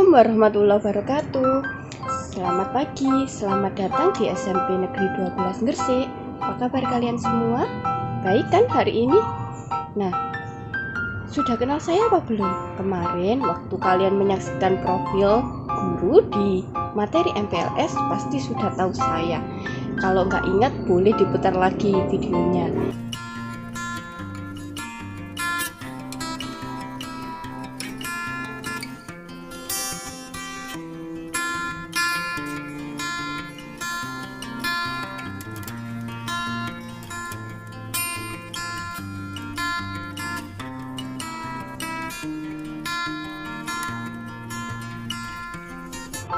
Assalamualaikum warahmatullahi wabarakatuh. Selamat pagi, selamat datang di SMP Negeri 12 Gresik. Apa kabar kalian semua? Baik kan hari ini? Nah, sudah kenal saya apa belum? Kemarin waktu kalian menyaksikan profil guru di materi MPLS pasti sudah tahu saya. Kalau nggak ingat boleh diputar lagi videonya.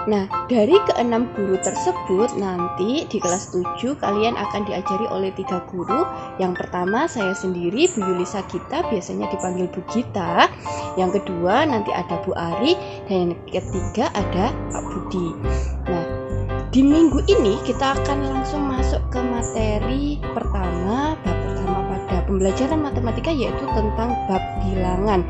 Nah, dari keenam guru tersebut nanti di kelas 7 kalian akan diajari oleh 3 guru. Yang pertama saya sendiri, Bu Yulisa Gita, biasanya dipanggil Bu Gita. Yang kedua nanti ada Bu Ari, dan yang ketiga ada Pak Budi. Nah, di minggu ini kita akan langsung masuk ke materi pertama, bab pertama pada pembelajaran matematika, yaitu tentang bab bilangan.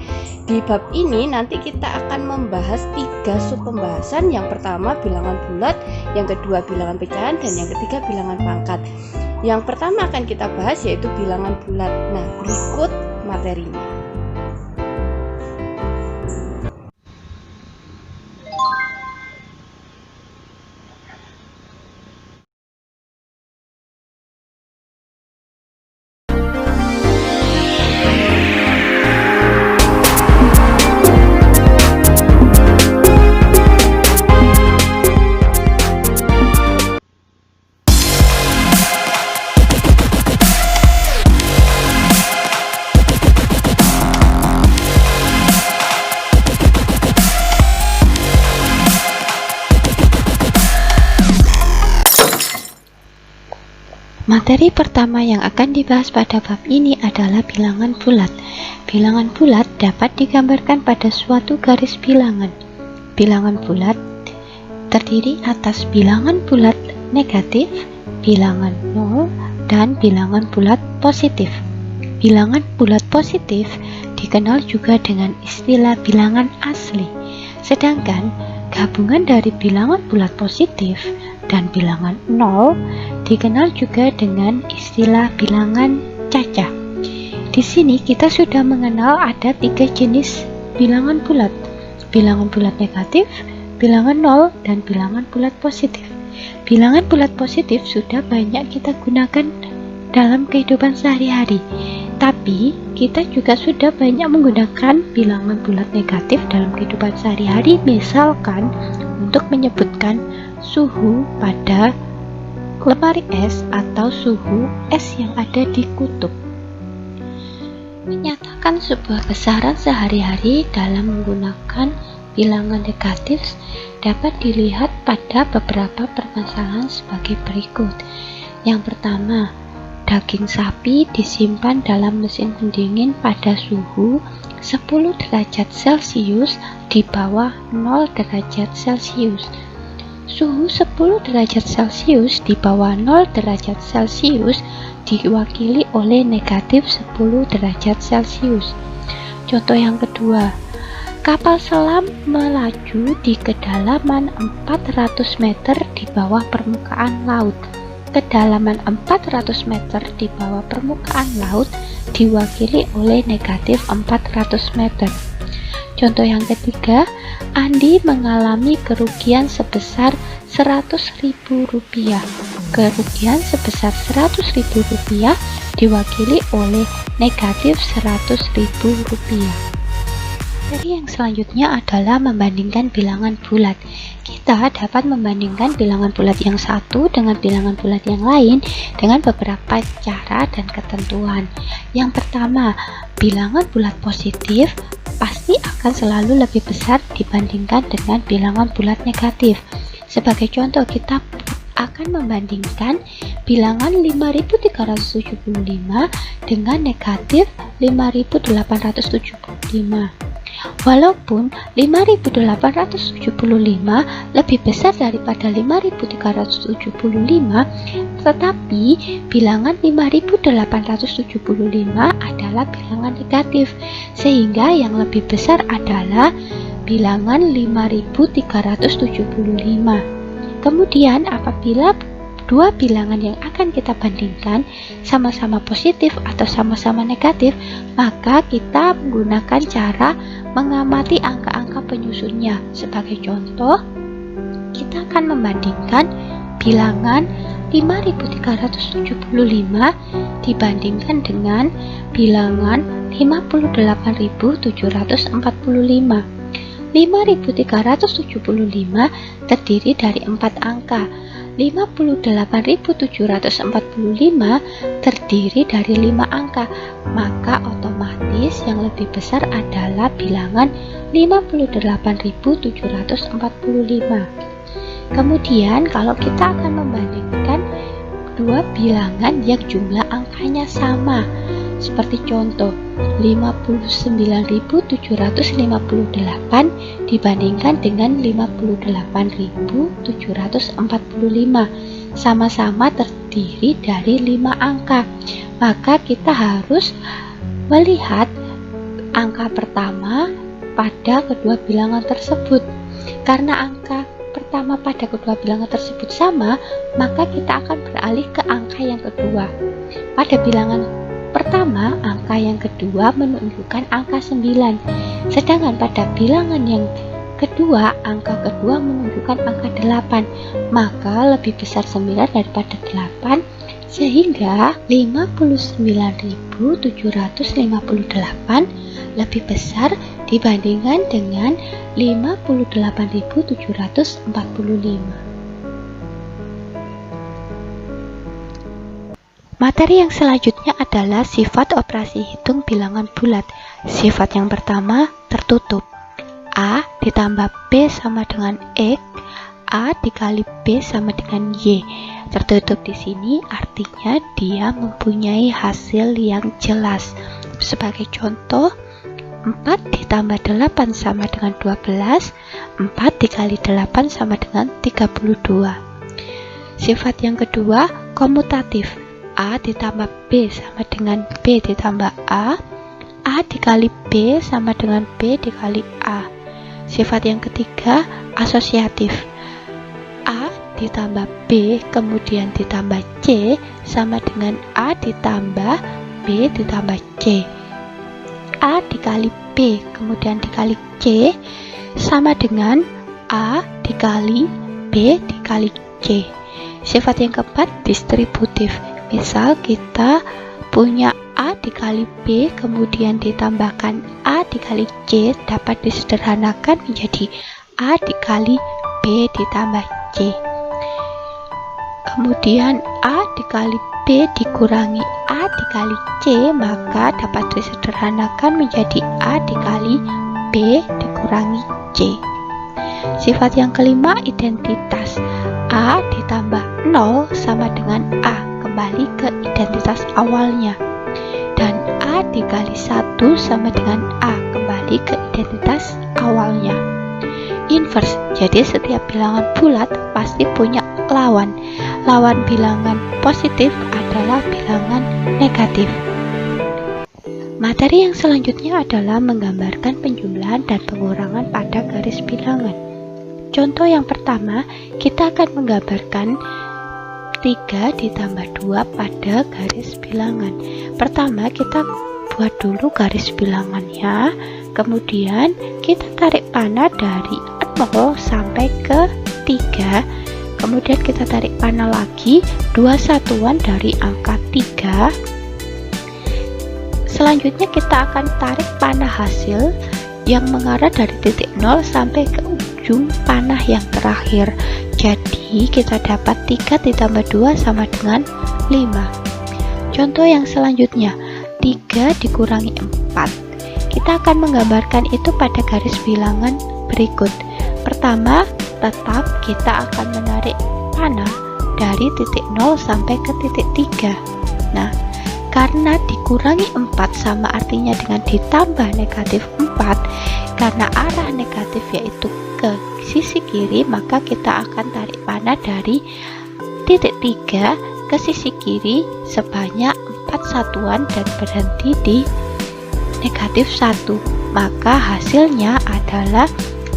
Di bab ini nanti kita akan membahas 3 sub pembahasan. Yang pertama bilangan bulat, yang kedua bilangan pecahan, dan yang ketiga bilangan pangkat. Yang pertama akan kita bahas yaitu bilangan bulat. Nah, berikut materinya. Materi pertama yang akan dibahas pada bab ini adalah bilangan bulat. Bilangan bulat dapat digambarkan pada suatu garis bilangan. Bilangan bulat terdiri atas bilangan bulat negatif, bilangan 0, dan bilangan bulat positif. Bilangan bulat positif dikenal juga dengan istilah bilangan asli. Sedangkan gabungan dari bilangan bulat positif dan bilangan 0 dikenal juga dengan istilah bilangan cacah. Di sini kita sudah mengenal ada 3 jenis bilangan bulat. Bilangan bulat negatif, bilangan 0, dan bilangan bulat positif. Bilangan bulat positif sudah banyak kita gunakan dalam kehidupan sehari-hari. Tapi kita juga sudah banyak menggunakan bilangan bulat negatif dalam kehidupan sehari-hari, misalkan untuk menyebutkan suhu pada lemari es atau suhu es yang ada di kutub. Menyatakan sebuah besaran sehari-hari dalam menggunakan bilangan negatif dapat dilihat pada beberapa permasalahan sebagai berikut. Yang pertama, daging sapi disimpan dalam mesin pendingin pada suhu 10 derajat Celcius di bawah 0 derajat Celcius. Suhu 10 derajat Celcius di bawah 0 derajat Celcius diwakili oleh negatif 10 derajat Celcius. Contoh yang kedua, kapal selam melaju di kedalaman 400 meter di bawah permukaan laut. Kedalaman 400 meter di bawah permukaan laut diwakili oleh negatif 400 meter. Contoh yang ketiga, Andi mengalami kerugian sebesar Rp100.000. Kerugian sebesar Rp100.000 diwakili oleh negatif Rp100.000. Jadi yang selanjutnya adalah membandingkan bilangan bulat. Kita dapat membandingkan bilangan bulat yang satu dengan bilangan bulat yang lain dengan beberapa cara dan ketentuan. Yang pertama, bilangan bulat positif pasti akan selalu lebih besar dibandingkan dengan bilangan bulat negatif. Sebagai contoh, kita akan membandingkan bilangan 5375 dengan negatif 5875. Walaupun 5875 lebih besar daripada 5375, tetapi bilangan 5875 adalah bilangan negatif, sehingga yang lebih besar adalah bilangan 5375. Kemudian apabila dua bilangan yang akan kita bandingkan sama-sama positif atau sama-sama negatif, maka kita menggunakan cara mengamati angka-angka penyusunnya. Sebagai contoh, kita akan membandingkan bilangan 5375 dibandingkan dengan bilangan 58.745. 5375 terdiri dari 4 angka. 58.745 terdiri dari 5 angka, maka otomatis yang lebih besar adalah bilangan 58.745. Kemudian kalau kita akan membandingkan dua bilangan yang jumlah angkanya sama, seperti contoh 59.758 dibandingkan dengan 58.745, sama-sama terdiri dari 5 angka, maka kita harus melihat angka pertama pada kedua bilangan tersebut. Karena angka pertama pada kedua bilangan tersebut sama, maka kita akan beralih ke angka yang kedua. Pada bilangan pertama, angka yang kedua menunjukkan angka 9. Sedangkan pada bilangan yang kedua, angka kedua menunjukkan angka 8. Maka lebih besar 9 daripada 8, sehingga 59.758 lebih besar dibandingkan dengan 58.745. Materi yang selanjutnya adalah sifat operasi hitung bilangan bulat. Sifat yang pertama, tertutup. A ditambah B sama dengan X, A dikali B sama dengan Y. Tertutup di sini artinya dia mempunyai hasil yang jelas. Sebagai contoh, 4 ditambah 8 sama dengan 12, 4 dikali 8 sama dengan 32. Sifat yang kedua, komutatif. A ditambah B sama dengan B ditambah A dikali B sama dengan B dikali A. Sifat yang ketiga, asosiatif. A ditambah B kemudian ditambah C sama dengan A ditambah B ditambah C. A dikali B kemudian dikali C sama dengan A dikali B dikali C. Sifat yang keempat, distributif. Misal kita punya A dikali B kemudian ditambahkan A dikali C, dapat disederhanakan menjadi A dikali B ditambah C. Kemudian A dikali B dikurangi A dikali C, maka dapat disederhanakan menjadi A dikali B dikurangi C. Sifat yang kelima, identitas. A ditambah 0 sama dengan A, kembali ke identitas awalnya. Dan A dikali 1 sama dengan A, kembali ke identitas awalnya. Inverse, jadi setiap bilangan bulat pasti punya lawan. Lawan bilangan positif adalah bilangan negatif. Materi yang selanjutnya adalah menggambarkan penjumlahan dan pengurangan pada garis bilangan. Contoh yang pertama, kita akan menggambarkan 3 ditambah 2 pada garis bilangan. Pertama, kita buat dulu garis bilangannya, kemudian kita tarik panah dari 0 sampai ke 3, kemudian kita tarik panah lagi 2 satuan dari angka 3. Selanjutnya kita akan tarik panah hasil yang mengarah dari titik 0 sampai ke ujung panah yang terakhir. Jadi kita dapat 3 ditambah 2 sama dengan 5. Contoh yang selanjutnya, 3 dikurangi 4. Kita akan menggambarkan itu pada garis bilangan berikut. Pertama, tetap kita akan menarik panah dari titik 0 sampai ke titik 3. Nah, karena dikurangi 4 sama artinya dengan ditambah negatif 4, karena arah negatif yaitu ke sisi kiri, maka kita akan tarik panah dari titik 3 ke sisi kiri sebanyak 4 satuan dan berhenti di negatif 1. Maka hasilnya adalah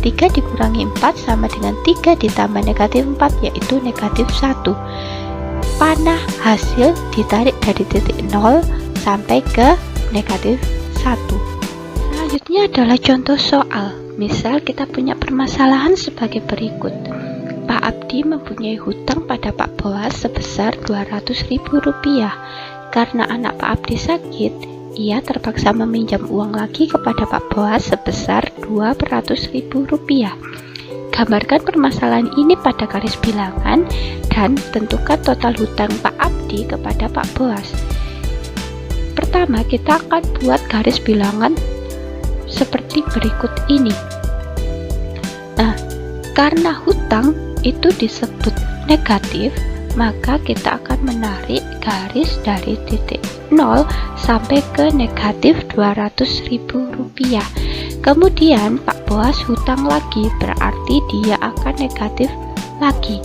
3 dikurangi 4 sama dengan 3 ditambah negatif 4, yaitu negatif 1. Panah hasil ditarik dari titik 0 sampai ke negatif 1. Selanjutnya adalah contoh soal. Misal kita punya permasalahan sebagai berikut. Pak Abdi mempunyai hutang pada Pak Boas sebesar Rp200.000. Karena anak Pak Abdi sakit, ia terpaksa meminjam uang lagi kepada Pak Boas sebesar Rp200.000. Gambarkan permasalahan ini pada garis bilangan dan tentukan total hutang Pak Abdi kepada Pak Boas. Pertama, kita akan buat garis bilangan seperti berikut ini. Nah, karena hutang itu disebut negatif, maka kita akan menarik garis dari titik 0 sampai ke negatif Rp200.000. Kemudian Pak Boas hutang lagi, berarti dia akan negatif lagi,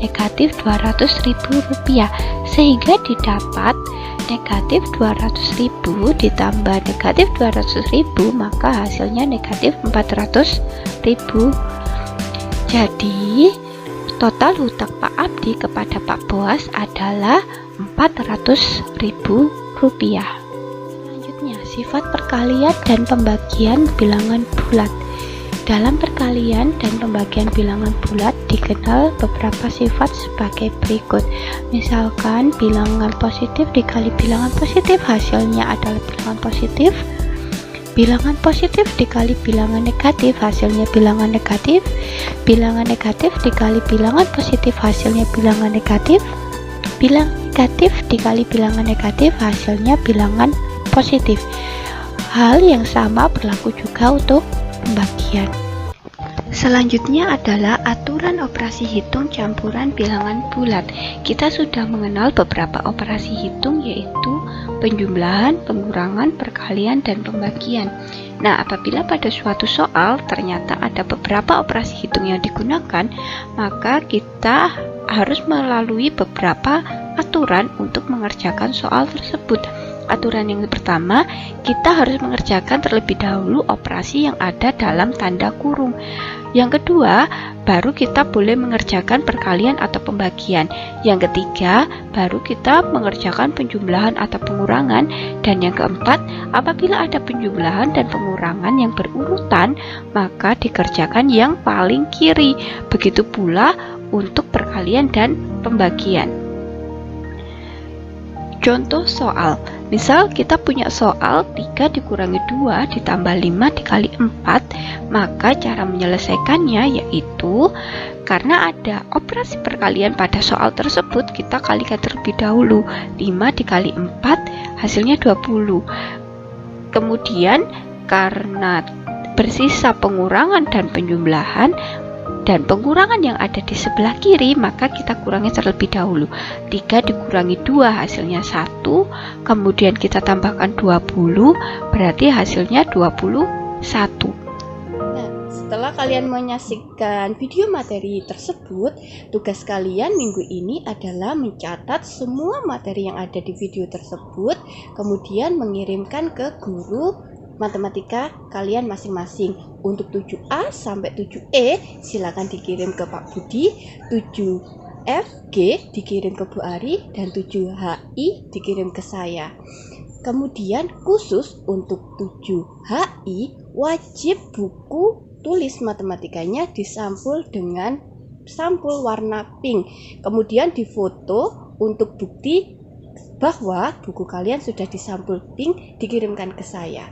negatif Rp200.000, sehingga didapat negatif 200.000 ditambah negatif 200.000, maka hasilnya negatif 400.000. Jadi total hutang Pak Abdi kepada Pak Boas adalah Rp400.000. Selanjutnya, sifat perkalian dan pembagian bilangan bulat. Dalam perkalian dan pembagian bilangan bulat dikenal beberapa sifat sebagai berikut. Misalkan bilangan positif dikali bilangan positif, hasilnya adalah bilangan positif. Bilangan positif dikali bilangan negatif, hasilnya bilangan negatif. Bilangan negatif dikali bilangan positif, hasilnya bilangan negatif. Bilangan negatif dikali bilangan negatif, hasilnya bilangan positif. Hal yang sama berlaku juga untuk pembagian. Selanjutnya adalah aturan operasi hitung campuran bilangan bulat. Kita sudah mengenal beberapa operasi hitung, yaitu penjumlahan, pengurangan, perkalian, dan pembagian. Nah, apabila pada suatu soal ternyata ada beberapa operasi hitung yang digunakan, maka kita harus melalui beberapa aturan untuk mengerjakan soal tersebut. Aturan yang pertama, kita harus mengerjakan terlebih dahulu operasi yang ada dalam tanda kurung. Yang kedua, baru kita boleh mengerjakan perkalian atau pembagian. Yang ketiga, baru kita mengerjakan penjumlahan atau pengurangan. Dan yang keempat, apabila ada penjumlahan dan pengurangan yang berurutan, maka dikerjakan yang paling kiri. Begitu pula untuk perkalian dan pembagian. Contoh soal. Misal kita punya soal 3 dikurangi 2 ditambah 5 dikali 4, maka cara menyelesaikannya yaitu karena ada operasi perkalian pada soal tersebut, kita kalikan terlebih dahulu. 5 dikali 4 hasilnya 20. Kemudian karena bersisa pengurangan dan penjumlahan, dan pengurangan yang ada di sebelah kiri, maka kita kurangi terlebih dahulu. 3 dikurangi 2 hasilnya 1, kemudian kita tambahkan 20, berarti hasilnya 21. Nah, setelah kalian menyaksikan video materi tersebut, tugas kalian minggu ini adalah mencatat semua materi yang ada di video tersebut, kemudian mengirimkan ke guru matematika kalian masing-masing. Untuk 7A sampai 7E silakan dikirim ke Pak Budi, 7FG dikirim ke Bu Ari, dan 7HI dikirim ke saya. Kemudian khusus untuk 7HI wajib buku tulis matematikanya disampul dengan sampul warna pink. Kemudian difoto untuk bukti bahwa buku kalian sudah disampul pink, dikirimkan ke saya.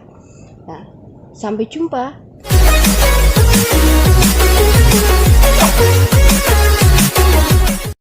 Nah, sampai jumpa.